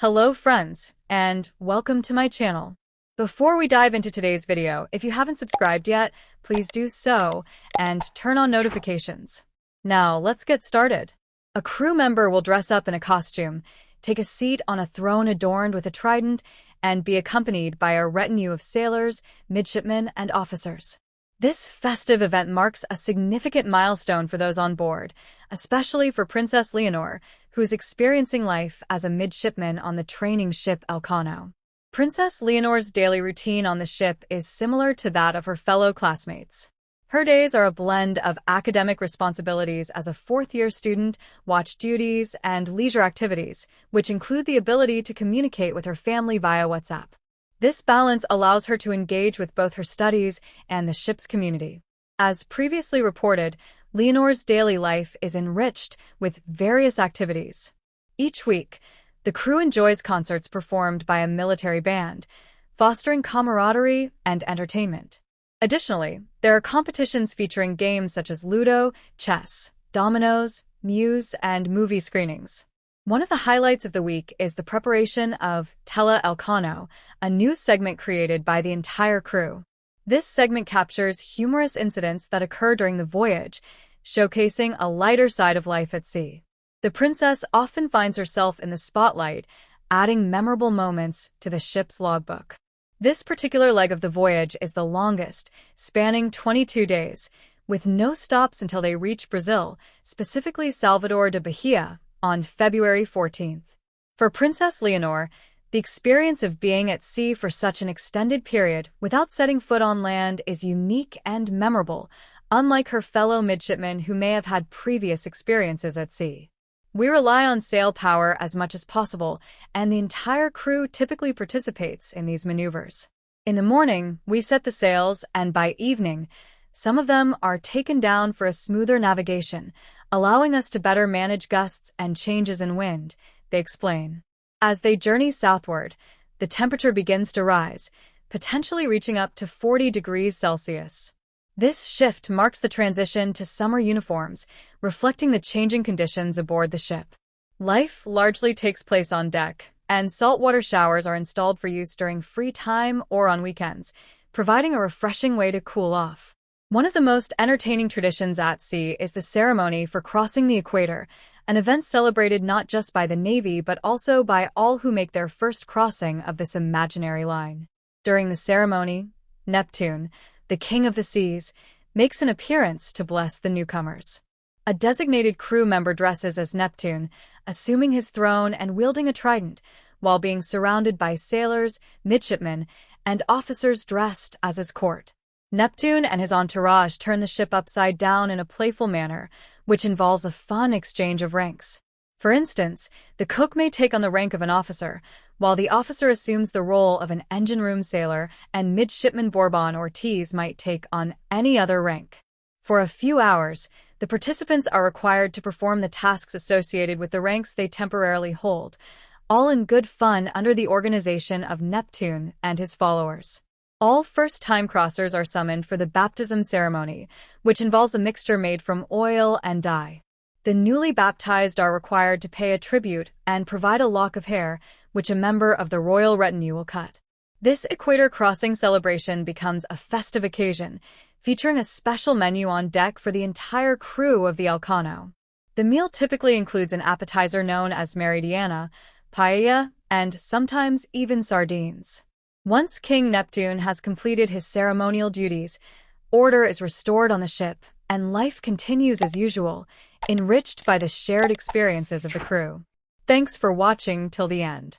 Hello friends, and welcome to my channel. Before we dive into today's video, if you haven't subscribed yet, please do so and turn on notifications. Now, let's get started. A crew member will dress up in a costume, take a seat on a throne adorned with a trident, and be accompanied by a retinue of sailors, midshipmen, and officers. This festive event marks a significant milestone for those on board, especially for Princess Leonor, who is experiencing life as a midshipman on the training ship Elcano. Princess Leonor's daily routine on the ship is similar to that of her fellow classmates. Her days are a blend of academic responsibilities as a fourth-year student, watch duties, and leisure activities, which include the ability to communicate with her family via WhatsApp. This balance allows her to engage with both her studies and the ship's community. As previously reported, Leonor's daily life is enriched with various activities. Each week, the crew enjoys concerts performed by a military band, fostering camaraderie and entertainment. Additionally, there are competitions featuring games such as Ludo, chess, dominoes, muse, and movie screenings. One of the highlights of the week is the preparation of Elcano, a new segment created by the entire crew. This segment captures humorous incidents that occur during the voyage, showcasing a lighter side of life at sea. The princess often finds herself in the spotlight, adding memorable moments to the ship's logbook. This particular leg of the voyage is the longest, spanning 22 days, with no stops until they reach Brazil, specifically Salvador de Bahia, on February 14th. For Princess Leonor, the experience of being at sea for such an extended period without setting foot on land is unique and memorable, unlike her fellow midshipmen who may have had previous experiences at sea. We rely on sail power as much as possible, and the entire crew typically participates in these maneuvers. In the morning, we set the sails, and by evening, some of them are taken down for a smoother navigation, allowing us to better manage gusts and changes in wind, they explain. As they journey southward, the temperature begins to rise, potentially reaching up to 40 degrees Celsius. This shift marks the transition to summer uniforms, reflecting the changing conditions aboard the ship. Life largely takes place on deck, and saltwater showers are installed for use during free time or on weekends, providing a refreshing way to cool off. One of the most entertaining traditions at sea is the ceremony for crossing the equator, an event celebrated not just by the Navy but also by all who make their first crossing of this imaginary line. During the ceremony, Neptune, the king of the seas, makes an appearance to bless the newcomers. A designated crew member dresses as Neptune, assuming his throne and wielding a trident, while being surrounded by sailors, midshipmen, and officers dressed as his court. Neptune and his entourage turn the ship upside down in a playful manner, which involves a fun exchange of ranks. For instance, the cook may take on the rank of an officer, while the officer assumes the role of an engine room sailor, and midshipman Bourbon or Tease might take on any other rank. For a few hours, the participants are required to perform the tasks associated with the ranks they temporarily hold, all in good fun under the organization of Neptune and his followers. All first-time crossers are summoned for the baptism ceremony, which involves a mixture made from oil and dye. The newly baptized are required to pay a tribute and provide a lock of hair, which a member of the royal retinue will cut. This equator crossing celebration becomes a festive occasion, featuring a special menu on deck for the entire crew of the Elcano. The meal typically includes an appetizer known as Maritime, paella, and sometimes even sardines. Once King Neptune has completed his ceremonial duties, order is restored on the ship, and life continues as usual, enriched by the shared experiences of the crew. Thanks for watching till the end.